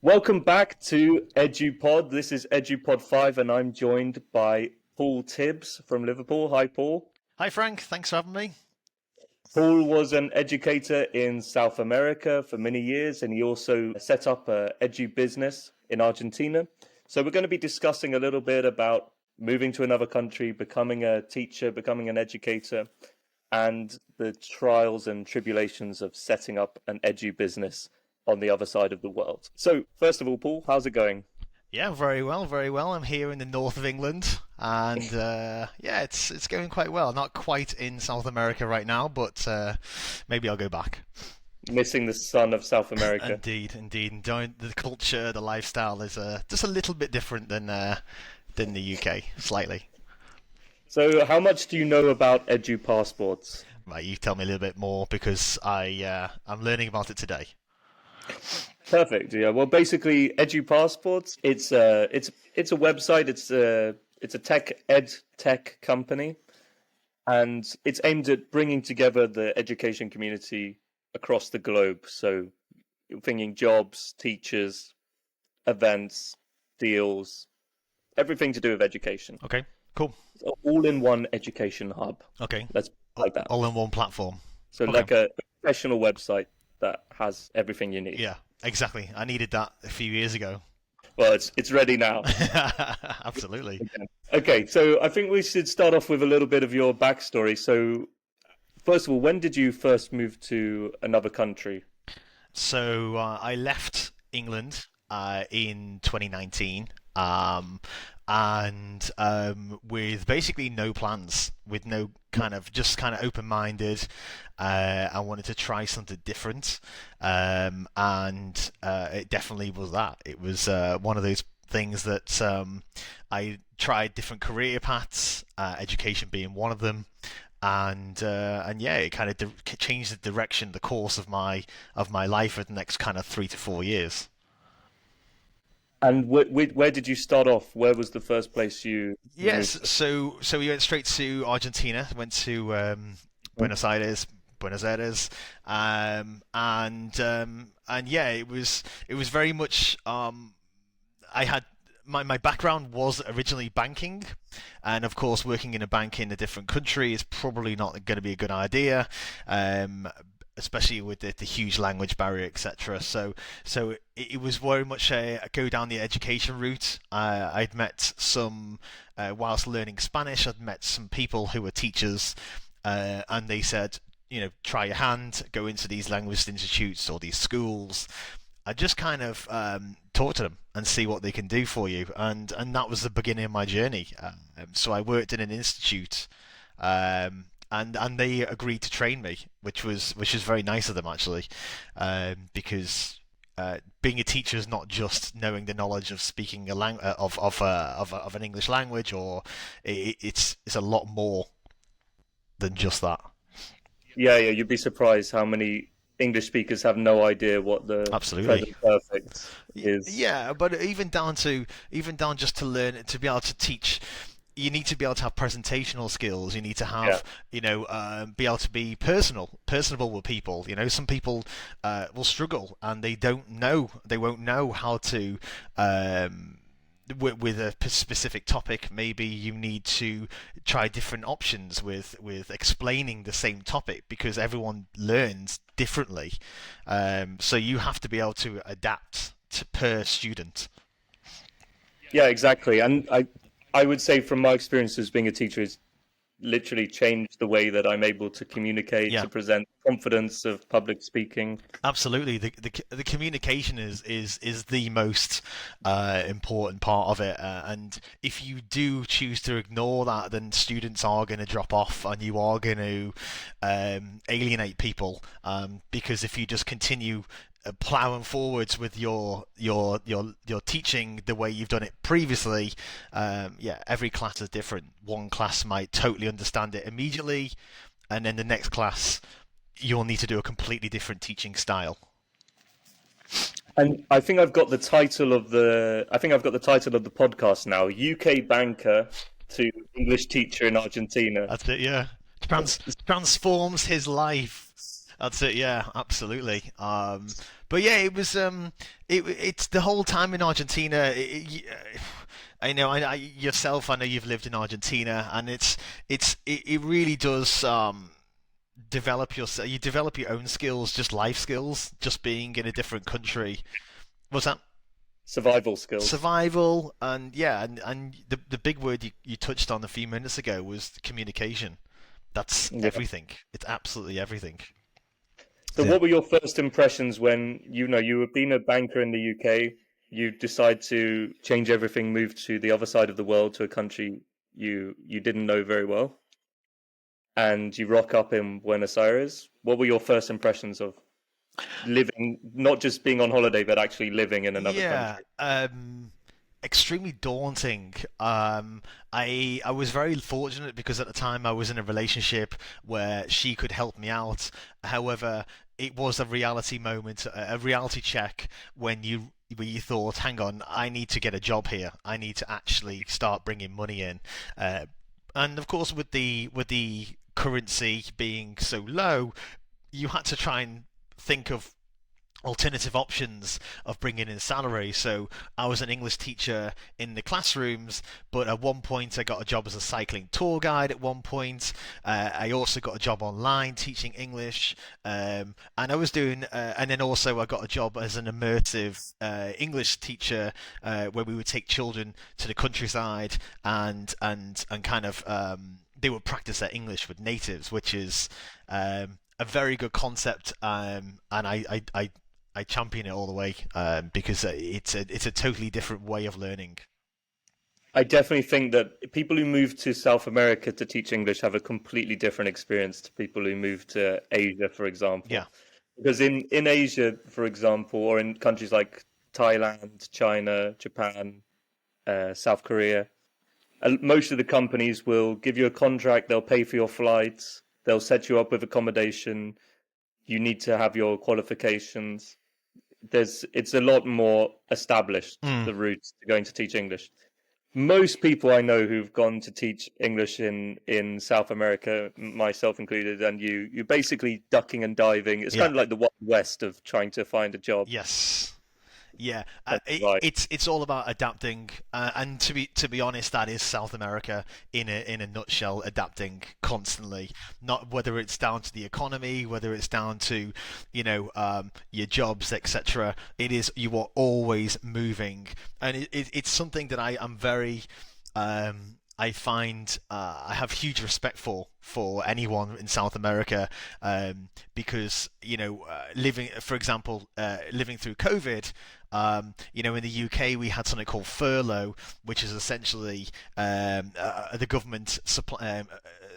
Welcome back to EDU Pod. This is EDU Pod 5 and I'm joined by Paul Tibbs from Liverpool. Hi, Paul. Hi, Frank. Thanks for having me. Paul was an educator in South America for many years and he also set up an EDU Business in Argentina. So we're going to be discussing a little bit about moving to another country, becoming a teacher, becoming an educator, and the trials and tribulations of setting up an EDU business on the other side of the world. So, first of all, Paul, how's it going? Yeah, very well, very well. I'm here in the north of England, and it's going quite well. Not quite in South America right now, but maybe I'll go back. Missing the sun of South America. Indeed. Enjoying the culture, the lifestyle is just a little bit different than the UK, slightly. So, how much do you know about EDU Passports? Right, you tell me a little bit more because I'm learning about it today. Perfect. Yeah. Well, basically, EDU Passports. It's a website. It's a tech company, and it's aimed at bringing together the education community across the globe. So, you're thinking jobs, teachers, events, deals, everything to do with education. Okay. Cool. So all-in-one education hub. Okay. Let's like that. All-in-one platform. So okay. Like a professional website that has everything you need. Yeah, exactly. I needed that a few years ago. Well, it's ready now. Absolutely. Okay, so I think we should start off with a little bit of your backstory. So, first of all, when did you first move to another country? So I left England in 2019. With basically no plans, with no kind of open-minded. I wanted to try something different, and it definitely was that. It was one of those things that I tried different career paths, education being one of them. And yeah, it kind of changed the direction, the course of my life for the next kind of 3 to 4 years. And where did you start off? Where was the first place you? Yes, moved? so we went straight to Argentina. Went to Buenos Aires, and yeah, it was very much. I had my background was originally banking, and of course, working in a bank in a different country is probably not going to be a good idea. Especially with the huge language barrier, etc. So it was very much a go down the education route. I'd met some, whilst learning Spanish, I'd met some people who were teachers, and they said, try your hand, go into these language institutes or these schools. I just kind of talk to them and see what they can do for you, and that was the beginning of my journey. So I worked in an institute. And they agreed to train me, which was very nice of them actually, because being a teacher is not just knowing the knowledge of speaking of an English language, or it's a lot more than just that. Yeah, you'd be surprised how many English speakers have no idea what the Absolutely. present perfect is. Yeah, but even down just to learn to be able to teach. You need to be able to have presentational skills. You need to have, be able to be personable with people. Some people will struggle and they won't know how to, with a specific topic. Maybe you need to try different options with explaining the same topic because everyone learns differently. So you have to be able to adapt per student. Yeah, exactly. And I would say from my experience as being a teacher, it's literally changed the way that I'm able to communicate, to present confidence of public speaking. Absolutely. The communication is the most important part of it. And if you do choose to ignore that, then students are going to drop off and you are going to alienate people. Because if you just continue plowing forwards with your teaching the way you've done it previously, every class is different. One class might totally understand it immediately, and then the next class you'll need to do a completely different teaching style. And I think I've got the title of the podcast now: UK banker to English teacher in Argentina. That's it. Yeah, transforms his life. That's it. Yeah, absolutely. But yeah, it was it's the whole time in Argentina. I know, yourself. I know you've lived in Argentina, and it really does develop your you develop your own skills, just life skills, just being in a different country. What's that? Survival skills. Survival, and yeah, and the big word you touched on a few minutes ago was communication. That's Yeah. everything. It's absolutely everything. So, Yeah. what were your first impressions when you were being a banker in the UK? You decide to change everything, move to the other side of the world to a country you didn't know very well, and you rock up in Buenos Aires. What were your first impressions of living, not just being on holiday, but actually living in another Yeah, country? extremely daunting. I was very fortunate because at the time I was in a relationship where she could help me out. However, it was a reality moment, a reality check when you thought, hang on, I need to get a job here. I need to actually start bringing money in. Uh, and of course, with the currency being so low, you had to try and think of alternative options of bringing in salary. So I was an English teacher in the classrooms, but at one point I got a job as a cycling tour guide. At one point, I also got a job online teaching English, and I was doing, and then also I got a job as an immersive English teacher, where we would take children to the countryside and kind of they would practice their English with natives, which is a very good concept, and I champion it all the way because it's a totally different way of learning. I definitely think that people who move to South America to teach English have a completely different experience to people who move to Asia, for Yeah, example. Because in Asia, for example, or in countries like Thailand, China, Japan, South Korea, most of the companies will give you a contract, they'll pay for your flights, they'll set you up with accommodation, you need to have your qualifications. It's a lot more established, mm, the route to going to teach English. Most people I know who've gone to teach English in South America, myself included, and you're basically ducking and diving. It's yeah, kind of like the Wild West of trying to find a job yes. Yeah, and survive. it's all about adapting, and to be honest, that is South America in a nutshell, adapting constantly. Not whether it's down to the economy, whether it's down to, your jobs, etc. It is you are always moving, and it's something that I am very I find I have huge respect for anyone in South America, because living, for example, living through COVID. In the UK, we had something called furlough, which is essentially the government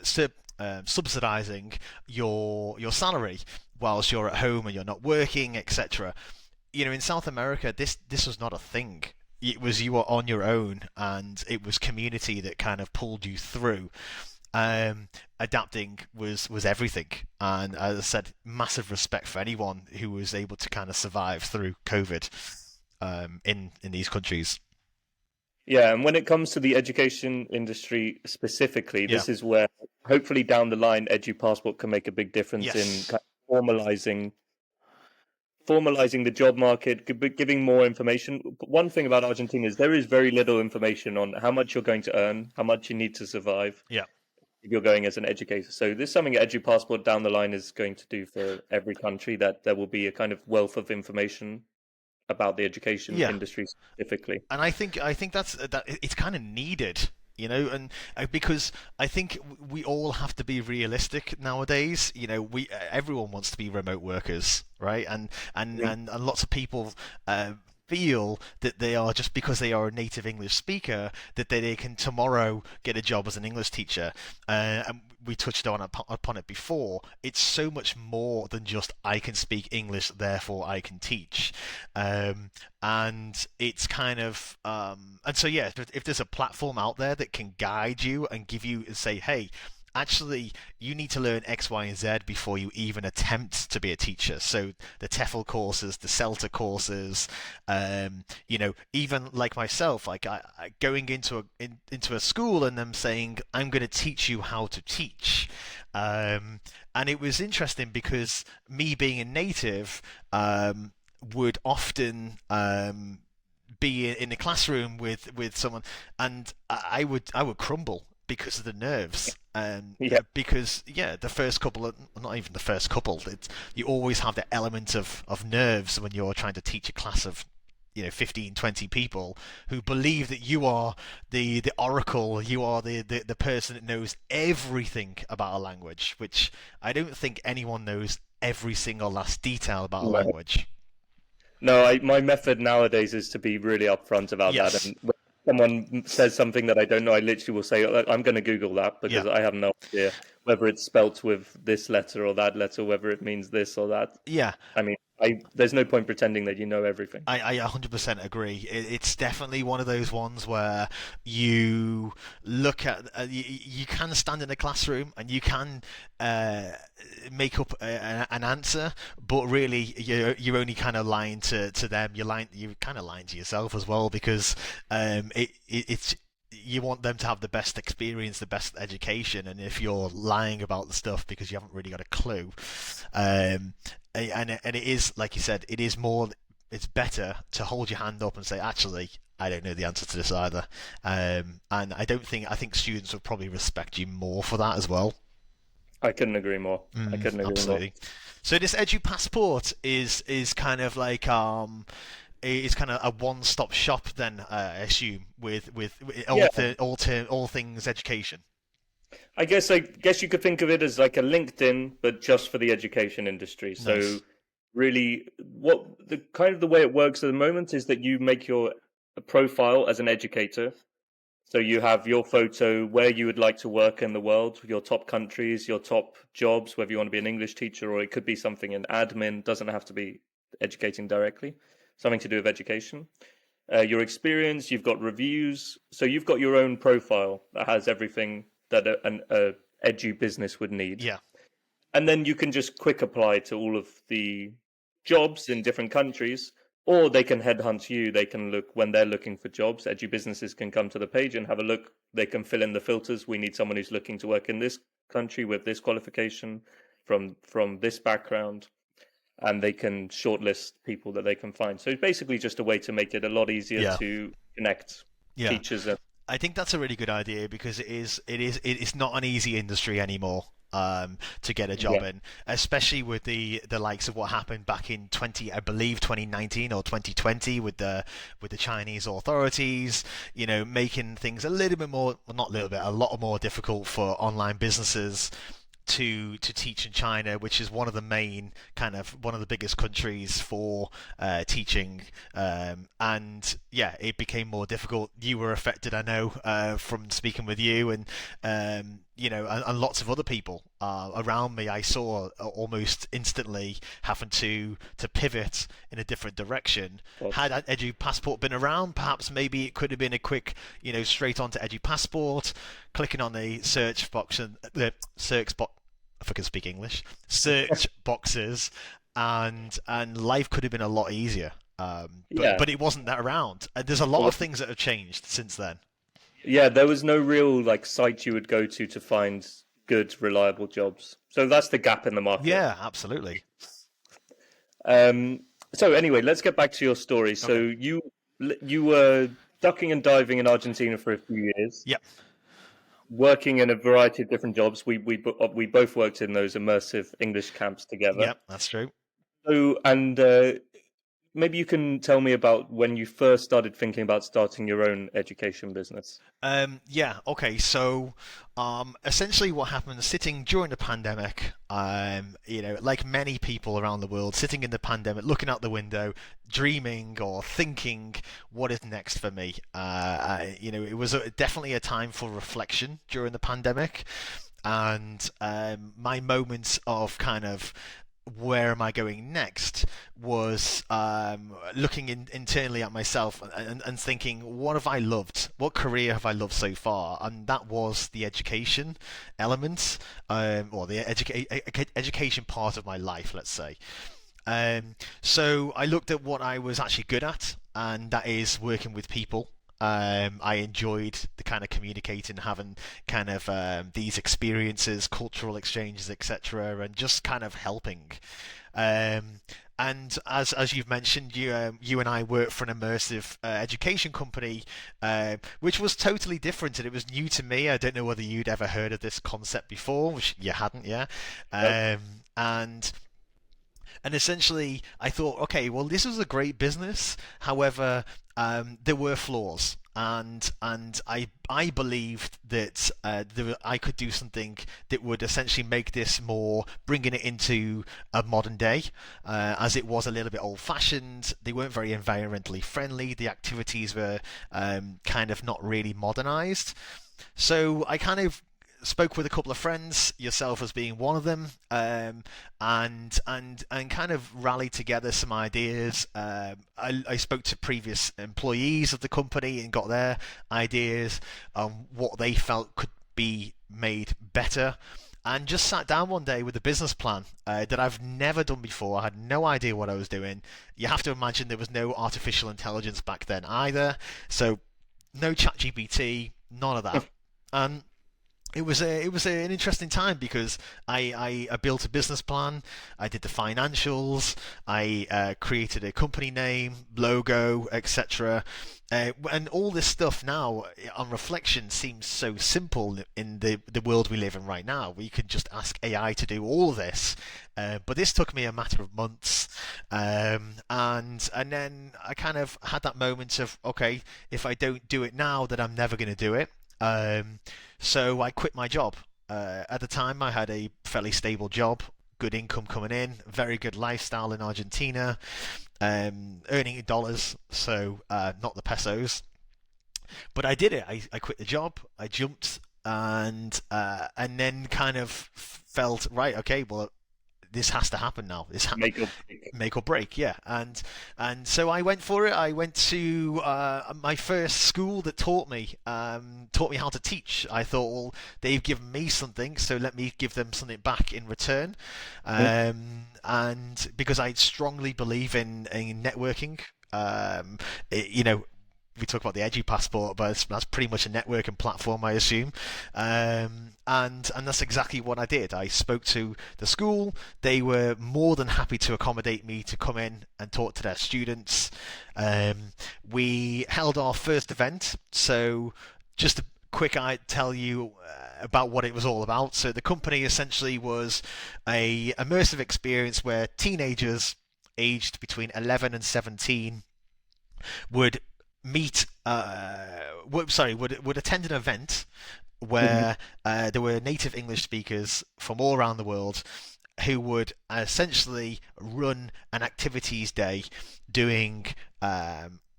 subsidising your salary whilst you're at home and you're not working, etc. In South America, this was not a thing. It was you were on your own, and it was community that kind of pulled you through. Adapting was everything, and as I said, massive respect for anyone who was able to kind of survive through COVID in these countries. Yeah, and when it comes to the education industry specifically, Yeah. this is where hopefully down the line, EDU Passport can make a big difference in Yes. kind of formalizing the job market, giving more information. One thing about Argentina is there is very little information on how much you're going to earn, how much you need to survive Yeah. if you're going as an educator. So this is something Edu Passport down the line is going to do for every country, that there will be a kind of wealth of information about the education Yeah. industry specifically. And I think that it's kind of needed, and because I think we all have to be realistic nowadays. We everyone wants to be remote workers, right? And lots of people feel that they are, just because they are a native English speaker, that they can tomorrow get a job as an English teacher. And we touched upon it before. It's so much more than just I can speak English, therefore I can teach. And it's kind of and so yeah, if there's a platform out there that can guide you and give you and say, hey, actually, you need to learn X, Y, and Z before you even attempt to be a teacher. So the TEFL courses, the CELTA courses, even like myself, like going into a school and them saying, I'm going to teach you how to teach. And it was interesting because me being a native would often be in the classroom with someone, and I would crumble because of the nerves. Yeah. Because the first couple, not even the first couple, you always have the element of nerves when you're trying to teach a class of 15, 20 people who believe that you are the oracle, you are the person that knows everything about a language, which I don't think anyone knows every single last detail about a No. language. No, my method nowadays is to be really upfront about that. Yes. And when someone says something that I don't know, I literally will say, I'm going to Google that Yeah. because I have no idea whether it's spelt with this letter or that letter, whether it means this or that. Yeah. I mean, there's no point pretending that you know everything. I 100% agree. It's definitely one of those ones where you look at you can stand in a classroom and you can make up an answer, but really you're only kind of lying to them. You're kind of lying to yourself as well, because it's you want them to have the best experience, the best education, and if you're lying about the stuff because you haven't really got a clue, and it is, like you said, it's better to hold your hand up and say, actually, I don't know the answer to this either. And I think students would probably respect you more for that as well. I couldn't agree more. I couldn't agree Absolutely. more. So this EDU Passport is kind of like it's kind of a one-stop shop then, I assume, with Yeah. all things education. I guess you could think of it as like a LinkedIn, but just for the education industry. So Nice. really, what the way it works at the moment is that you make your profile as an educator. So you have your photo, where you would like to work in the world, your top countries, your top jobs, whether you want to be an English teacher or it could be something in admin, doesn't have to be educating directly, something to do with education. Your experience, you've got reviews. So you've got your own profile that has everything that an edu business would need. Yeah. And then you can just quick apply to all of the jobs in different countries, or they can headhunt you. They can look when they're looking for jobs. Edu businesses can come to the page and have a look. They can fill in the filters. We need someone who's looking to work in this country with this qualification from this background, and they can shortlist people that they can find. So it's basically just a way to make it a lot easier to connect teachers. I think that's a really good idea, because it's not an easy industry anymore to get a job in, especially with the likes of what happened back in 2019 or 2020 with the Chinese authorities, making things a little bit more, well, not a little bit, a lot more difficult for online businesses to teach in China, which is one of the biggest countries for teaching, and it became more difficult. You were affected, I know, from speaking with you, and and lots of other people around me. I saw almost instantly having to pivot in a different direction. Had Edu Passport been around, perhaps maybe it could have been a quick, straight on to Edu Passport, clicking on the search box and the search box. If I can speak English, search boxes, and life could have been a lot easier. But it wasn't that around. There's a lot of things that have changed since then. Yeah, there was no real site you would go to find good, reliable jobs. So that's the gap in the market. Yeah, absolutely. So anyway, let's get back to your story. Okay. So you were ducking and diving in Argentina for a few years. Yep. Working in a variety of different jobs. We both worked in those immersive English camps together. Yep, that's true. So, and maybe you can tell me about when you first started thinking about starting your own education business. Okay. So, essentially what happened, sitting during the pandemic, like many people around the world, sitting in the pandemic, looking out the window, dreaming or thinking, what is next for me? It was definitely a time for reflection during the pandemic. And my moments of kind of where am I going next was looking internally at myself and thinking, what have I loved? What career have I loved so far? And that was the education element, or the education part of my life, let's say. So I looked at what I was actually good at, and that is working with people. I enjoyed the kind of communicating, having kind of these experiences, cultural exchanges, etc., and just kind of helping. Um, and as you've mentioned, you and I worked for an immersive education company, which was totally different, and it was new to me. I don't know whether you'd ever heard of this concept before, which you hadn't, yeah. Nope. And essentially, I thought, okay, well, this was a great business. However, there were flaws, and I believed that I could do something that would essentially make this more, bringing it into a modern day, as it was a little bit old-fashioned. They weren't very environmentally friendly. The activities were kind of not really modernized. So I kind of spoke with a couple of friends, yourself as being one of them, and kind of rallied together some ideas. I spoke to previous employees of the company and got their ideas on what they felt could be made better. And just sat down one day with a business plan that I've never done before. I had no idea what I was doing. You have to imagine there was no artificial intelligence back then either, so no ChatGPT, none of that. And it was an interesting time because I built a business plan, I did the financials, I created a company name, logo, etc. And all this stuff now, on reflection, seems so simple in the world we live in right now. We could just ask AI to do all of this, but this took me a matter of months, and then I kind of had that moment of, okay, if I don't do it now, then I'm never going to do it. So I quit my job. At the time, I had a fairly stable job, good income coming in, very good lifestyle in Argentina, earning dollars, so not the pesos. But I did it. I quit the job. I jumped, and then kind of felt, right. Okay, well, this has to happen now. Make or break. Make or break, yeah. And so I went for it. I went to my first school that taught me how to teach. I thought, well, they've given me something, so let me give them something back in return. And because I strongly believe in networking, you know, we talk about the EDU Passport, but that's pretty much a networking platform, I assume. And that's exactly what I did. I spoke to the school. They were more than happy to accommodate me to come in and talk to their students. We held our first event. So just a quick, I tell you about what it was all about. So the company essentially was a immersive experience where teenagers aged between 11 and 17 would meet would attend an event where there were native English speakers from all around the world who would essentially run an activities day doing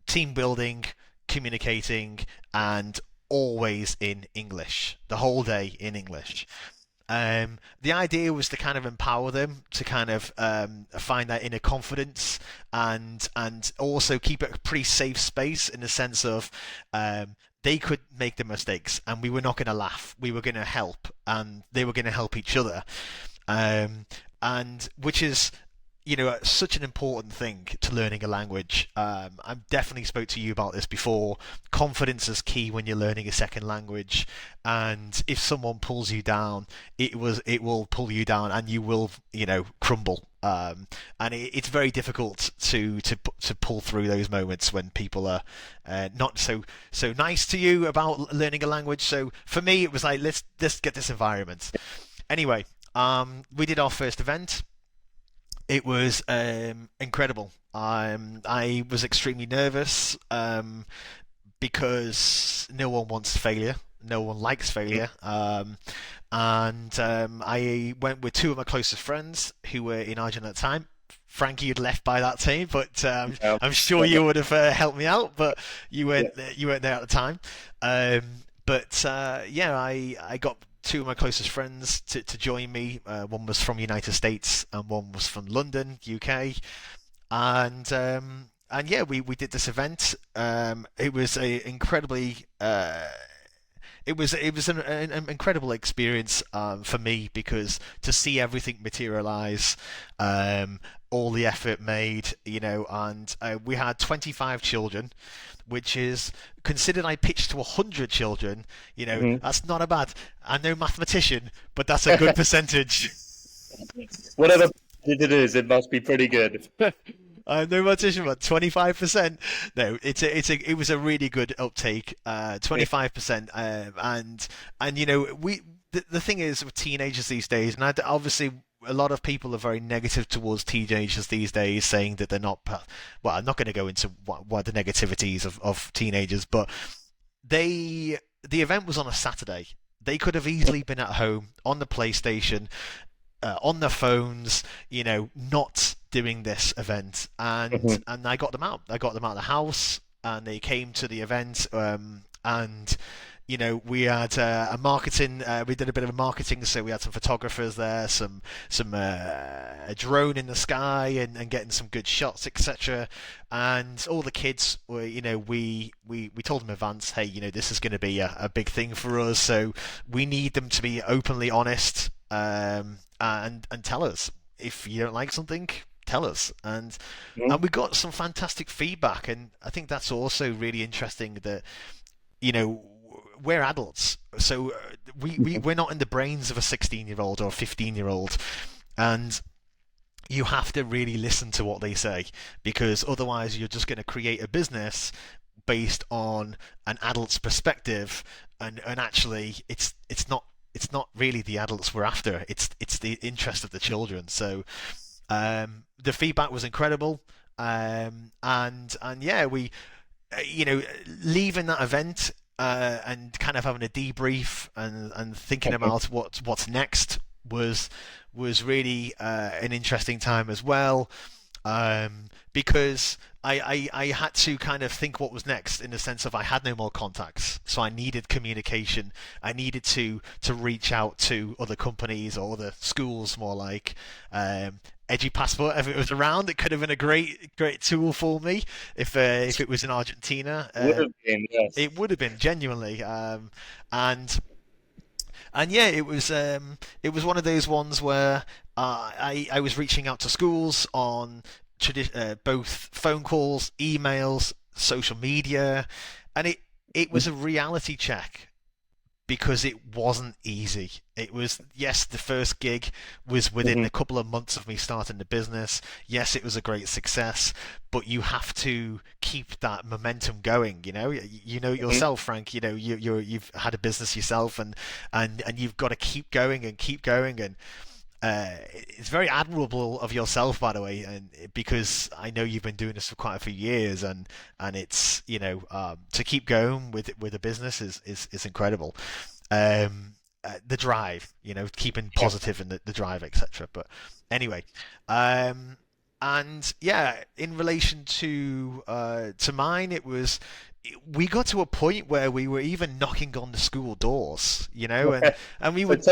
team building, communicating, and always in English, the whole day in English. The idea was to kind of empower them to kind of find that inner confidence, and also keep it a pretty safe space in the sense of they could make the mistakes and we were not going to laugh. We were going to help, and they were going to help each other, and which is, you know, such an important thing to learning a language. I've definitely spoke to you about this before. Confidence is key when you're learning a second language, and if someone pulls you down, it will pull you down, and you will, you know, crumble. And it's very difficult to pull through those moments when people are not so nice to you about learning a language. So for me, it was like, let's get this environment. Anyway, we did our first event. It was incredible. I was extremely nervous because no one wants failure. No one likes failure. And I went with two of my closest friends who were in Argentina at the time. Frankie had left by that time, but I'm sure you would have helped me out. But you weren't there at the time. But yeah, I got two of my closest friends to join me. One was from the United States and one was from London, UK. And yeah, we did this event. It was a incredibly it was an incredible experience for me, because to see everything materialize, all the effort made, and we had 25 children, which is considered I pitched to 100 children. Hmm. That's not a bad. I'm no mathematician, but that's a good percentage. Whatever it is, it must be pretty good. I'm no mathematician, but 25%. No, it was a really good uptake. 25%, and the thing is with teenagers these days, and obviously a lot of people are very negative towards teenagers these days, saying that they're not. Well, I'm not going to go into what the negativities of teenagers, but the event was on a Saturday. They could have easily been at home on the PlayStation, on their phones, not doing this event, Mhm. and I got them out. I got them out of the house, and they came to the event, and we had a marketing. We did a bit of marketing, so we had some photographers there, some a drone in the sky, and getting some good shots, etc. And all the kids were, we told them in advance, hey, this is going to be a big thing for us, so we need them to be openly honest, and tell us if you don't like something. Tell us, and we got some fantastic feedback, and I think that's also really interesting that we're adults, so we're not in the brains of a 16-year-old or a 15-year-old, and you have to really listen to what they say, because otherwise you're just going to create a business based on an adult's perspective, and actually it's not really the adults we're after. It's the interest of the children. So the feedback was incredible, and yeah, we leaving that event, and kind of having a debrief, and thinking about what's next was really an interesting time as well, because I had to kind of think what was next, in the sense of I had no more contacts, so I needed communication. I needed to reach out to other companies or other schools, more like. EDU Passport, if it was around, it could have been a great tool for me if it was in Argentina. Would have been, yes. It would have been genuinely, and yeah, it was one of those ones where I was reaching out to schools on both phone calls, emails, social media, and it was a reality check, because it wasn't easy. It was, yes, the first gig was within Mhm. a couple of months of me starting the business. Yes, it was a great success, but you have to keep that momentum going. Mhm. Yourself, Frank. You've had a business yourself, and you've got to keep going and keep going. And it's very admirable of yourself, by the way, and because I know you've been doing this for quite a few years, and it's to keep going with a business is incredible. The drive, keeping Yeah. positive, and the drive, etc. But anyway, and yeah, in relation to mine, we got to a point where we were even knocking on the school doors, and we So would.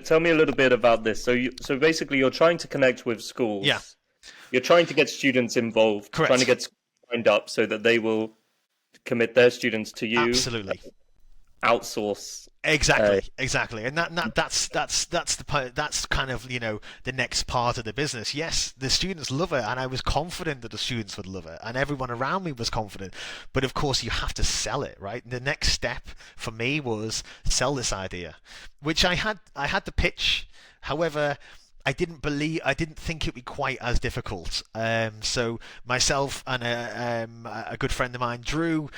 tell me a little bit about this. So basically, you're trying to connect with Yeah, schools. You're trying to get students involved, trying to correct. get schools signed up so that they will commit their students to you, Absolutely. outsource. Uh, Exactly, and that's the part. That's kind of the next part of the business. Yes, the students love it, and I was confident that the students would love it, and everyone around me was confident. But of course, you have to sell it, right? The next step for me was sell this idea, which I had. I had the pitch. However, I didn't think it would be quite as difficult. So myself and a good friend of mine, Drew,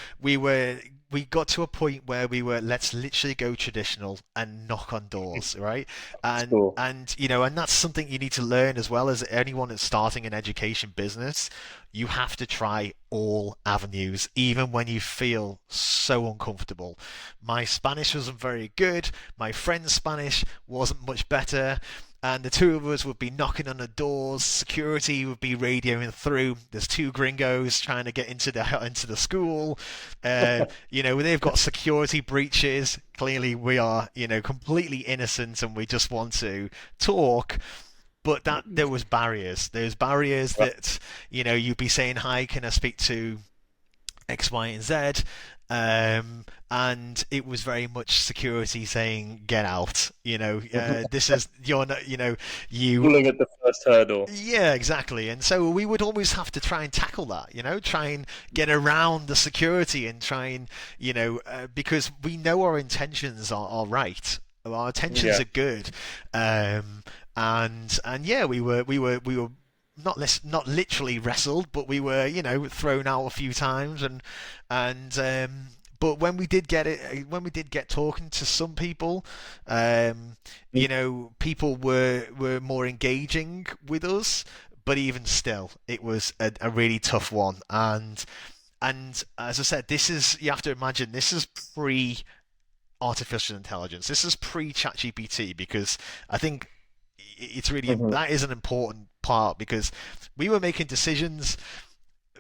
we got to a point where we were, let's literally go traditional and knock on doors, right? And School. and that's something you need to learn, as well as anyone that's starting an education business. You have to try all avenues, even when you feel so uncomfortable. My Spanish wasn't very good. My friend's Spanish wasn't much better. and the two of us would be knocking on the doors. Security would be radioing through. There's two gringos trying to get into the school. They've got security breaches. Clearly, we are completely innocent, and we just want to talk. But that there was barriers. There's barriers that you'd be saying, "Hi, can I speak to X, Y, and Z?" And it was very much security saying, "Get out." This is you're not. You pulling at the first hurdle. Yeah, exactly. And so we would always have to try and tackle that. Try and get around the security and try and because we know our intentions are right. Our intentions are good. And yeah, we were not literally wrestled, but we were thrown out a few times, but when we did get talking to some people, people were more engaging with us, but even still, it was a really tough one. And as I said, you have to imagine this is pre artificial intelligence. This is pre ChatGPT, because I think it's really that is an important part, because we were making decisions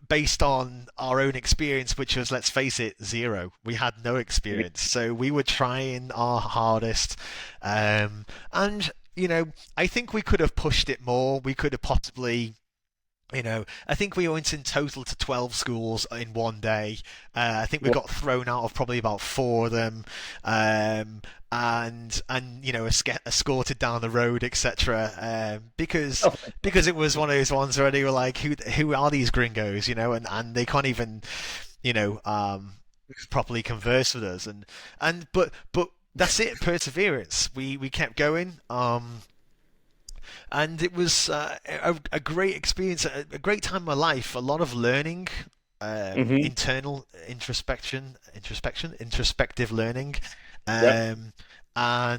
based on our own experience, which was, let's face it, zero. We had no experience, so we were trying our hardest, and I think we could have pushed it more. We could have possibly I think we went in total to 12 schools in one day. I think we got thrown out of probably about 4 of them, and escorted down the road, etc. Because it was one of those ones where they were like, who are these gringos? And they can't even properly converse with us. But that's it. Perseverance. We kept going. And it was a great experience, a great time in my life. A lot of learning, internal introspective learning, and I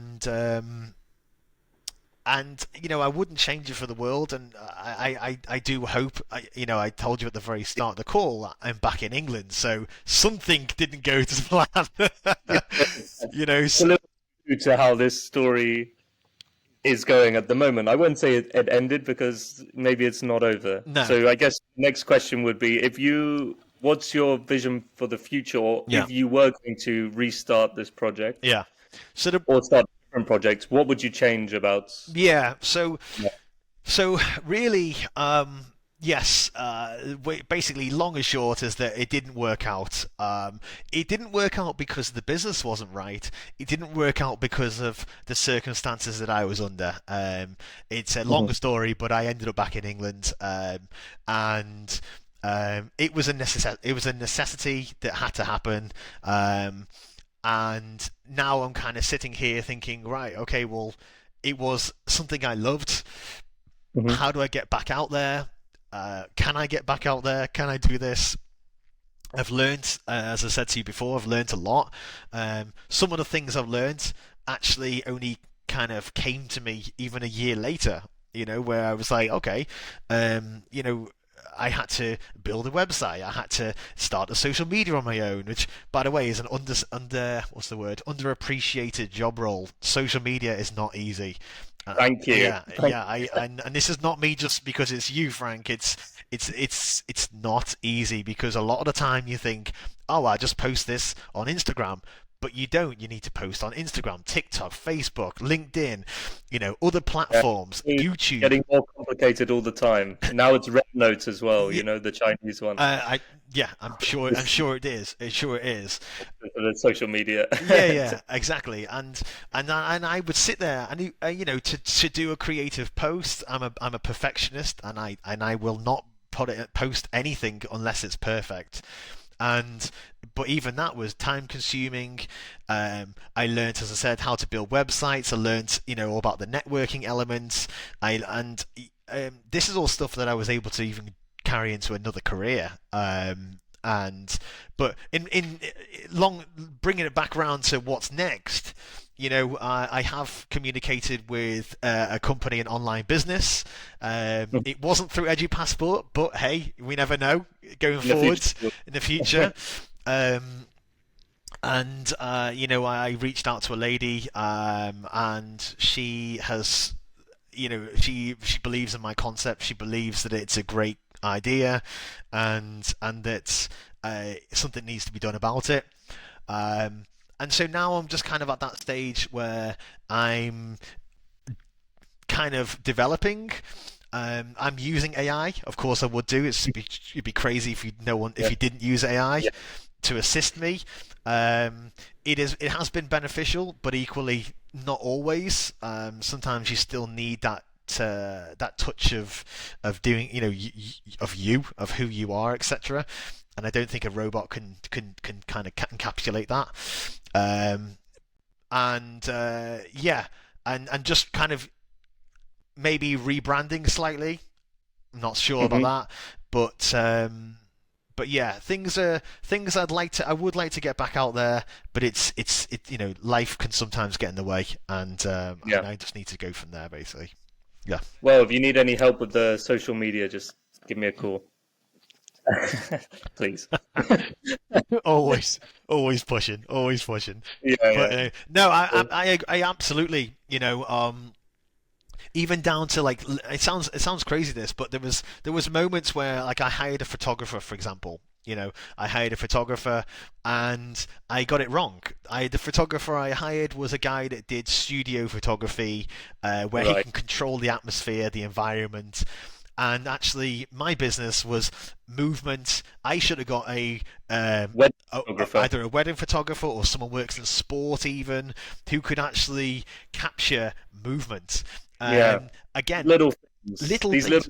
wouldn't change it for the world. And I do hope, I told you at the very start of the call, I'm back in England, so something didn't go to plan. It's a little true to how this story is going at the moment. I wouldn't say it ended, because maybe it's not over. No. So I guess the next question would be, what's your vision for the future, or if you were going to restart this project? Yeah. Or start different projects, what would you change about? Yeah. So really, yes. Basically, long and short is that it didn't work out. It didn't work out because the business wasn't right. It didn't work out because of the circumstances that I was under. It's a longer story, but I ended up back in England, and it was a necessity that had to happen. And now I'm kind of sitting here thinking, right, okay, well, it was something I loved. How do I get back out there? Can I get back out there? Can I do this? I've learned, as I said to you before, I've learned a lot. Some of the things I've learned actually only kind of came to me even a year later, where I was like, okay, I had to build a website. I had to start a social media on my own, which, by the way, is an underappreciated job role. Social media is not easy. Thank you. And this is not me just because it's you, Frank. It's not easy, because a lot of the time you think, oh, I just post this on Instagram. But you don't. You need to post on Instagram, TikTok, Facebook, LinkedIn, other platforms, YouTube. Getting more complicated all the time. Now it's Red Note as well. The Chinese one. I'm sure it is. Sure it is. The social media. Yeah, exactly. And I would sit there and to do a creative post. I'm a perfectionist, and I will not post anything unless it's perfect. But even that was time consuming. I learned, as I said, how to build websites. I learned, all about the networking elements. This is all stuff that I was able to even carry into another career. But in bringing it back around to what's next. I have communicated with a company, an online business. It wasn't through EDU Passport, but hey, we never know going forwards in the future. I reached out to a lady, and she has, she believes in my concept. She believes that it's a great idea, and that something needs to be done about it. And so now I'm just kind of at that stage where I'm kind of developing. I'm using AI. Of course, I would do. It'd be crazy if you didn't use AI to assist me. It has been beneficial, but equally not always. Sometimes you still need that touch of doing, of who you are, etc. And I don't think a robot can kind of encapsulate that. And just kind of maybe rebranding slightly. I'm not sure about that, but yeah, things I would like to get back out there, but it's life can sometimes get in the way, and I just need to go from there basically. Yeah. Well, if you need any help with the social media, just give me a call. Please. always pushing. Yeah, but no, I absolutely, even down to like, it sounds crazy this, but there was moments where like I hired a photographer, for example. I hired a photographer and I got it wrong. The photographer I hired was a guy that did studio photography, where he can control the atmosphere, the environment. And actually, my business was movement. I should have got either a wedding photographer or someone who works in sport even, who could actually capture movement. Again, little things that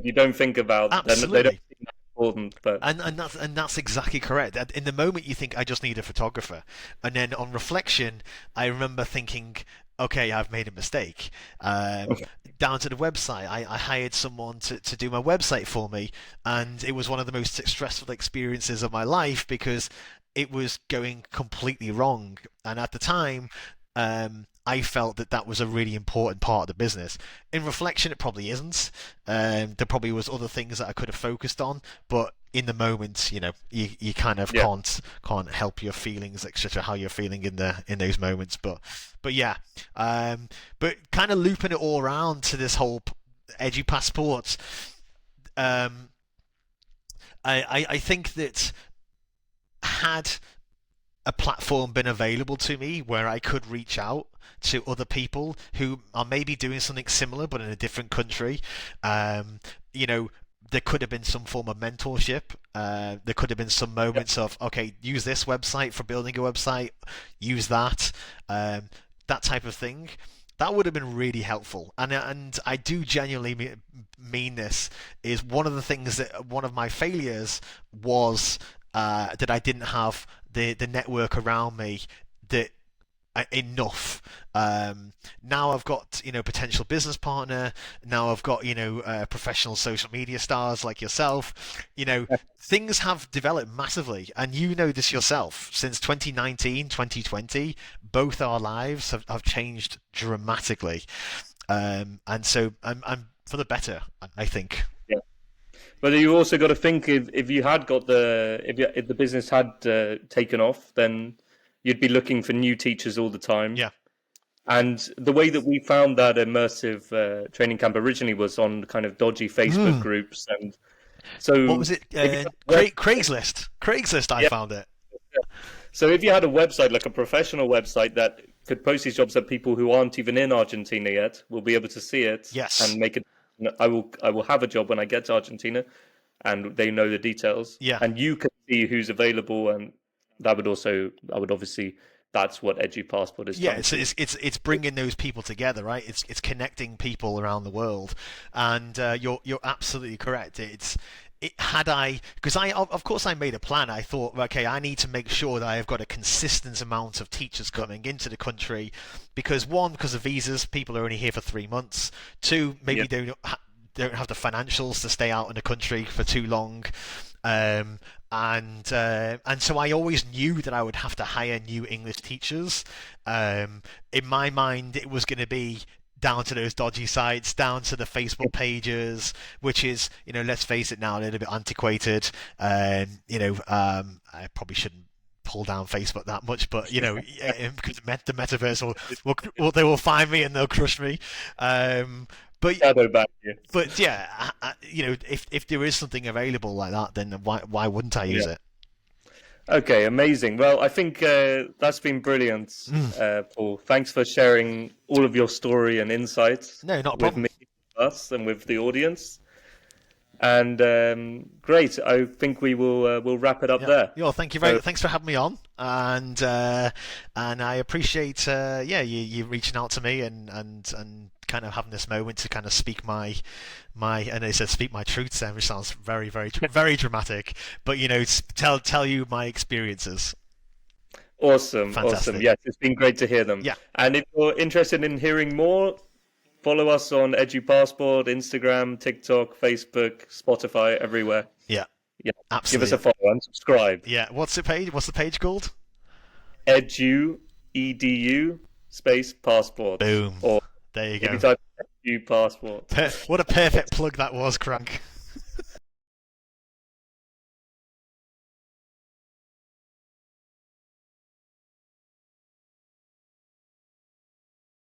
you don't think about. Absolutely. They don't seem that important, but and that's exactly correct. In the moment, you think I just need a photographer, and then on reflection, I remember thinking, okay, I've made a mistake. Down to the website, I hired someone to do my website for me, and it was one of the most stressful experiences of my life because it was going completely wrong. And at the time, I felt that was a really important part of the business. In reflection, it probably isn't. There probably was other things that I could have focused on, but in the moment, you kind of can't help your feelings, etc. How you're feeling in those moments, but yeah, but kind of looping it all around to this whole EDU Passport. I think that had a platform been available to me where I could reach out to other people who are maybe doing something similar but in a different country, there could have been some form of mentorship. There could have been some moments of, okay, use this website for building a website, use that type of thing. That would have been really helpful. And I do genuinely mean this. Is one of the things that one of my failures was that I didn't have the network around me that enough. Now I've got potential business partner. Now I've got professional social media stars like yourself. Things have developed massively, and this yourself. Since 2019, 2020, both our lives have changed dramatically, and so I'm for the better, I think. Yeah. But you also got to think if you had got if the business had taken off, then you'd be looking for new teachers all the time. Yeah. And the way that we found that immersive training camp originally was on kind of dodgy Facebook groups. And so what was it? Craigslist. I found it. So if you had a website, like a professional website that could post these jobs that people who aren't even in Argentina yet will be able to see it. Yes. And make it. I will have a job when I get to Argentina, and they know the details. Yeah. And you can see who's available, and I would obviously. That's what EDU Passport is. Yeah, it's bringing those people together, right? It's connecting people around the world, and you're absolutely correct. Because of course I made a plan. I thought, okay, I need to make sure that I've got a consistent amount of teachers coming into the country, because of visas, people are only here for 3 months. Two, maybe they don't have the financials to stay out in the country for too long. And so I always knew that I would have to hire new English teachers. In my mind, it was going to be down to those dodgy sites, down to the Facebook pages, which is, let's face it now, a little bit antiquated. I probably shouldn't pull down Facebook that much, but because the metaverse they will find me and they'll crush me. but shadow ban you. but yeah, if there is something available like that, then why wouldn't I use Yeah. it? Okay, amazing. Well, I think that's been brilliant, Paul. Thanks for sharing all of your story and insights No, not a with problem. me, us, and with the audience. And great. I think we'll wrap it up Yeah. there. Yeah, thank you So thanks for having me on, and I appreciate you reaching out to me and kind of having this moment to kind of speak my and they said speak my truths there, which sounds very very dramatic, but tell you my experiences. awesome, awesome. Fantastic. Yes, it's been great to hear them. Yeah. And if you're interested in hearing more, follow us on EDU Passport, Instagram, TikTok, Facebook, Spotify, everywhere. Yeah. Yeah, give us Absolutely. a follow and subscribe. Yeah. What's the page called? EDU, EDU, space passport. Boom. Or There you if you go. type EDU passport. What a perfect plug that was, Crank.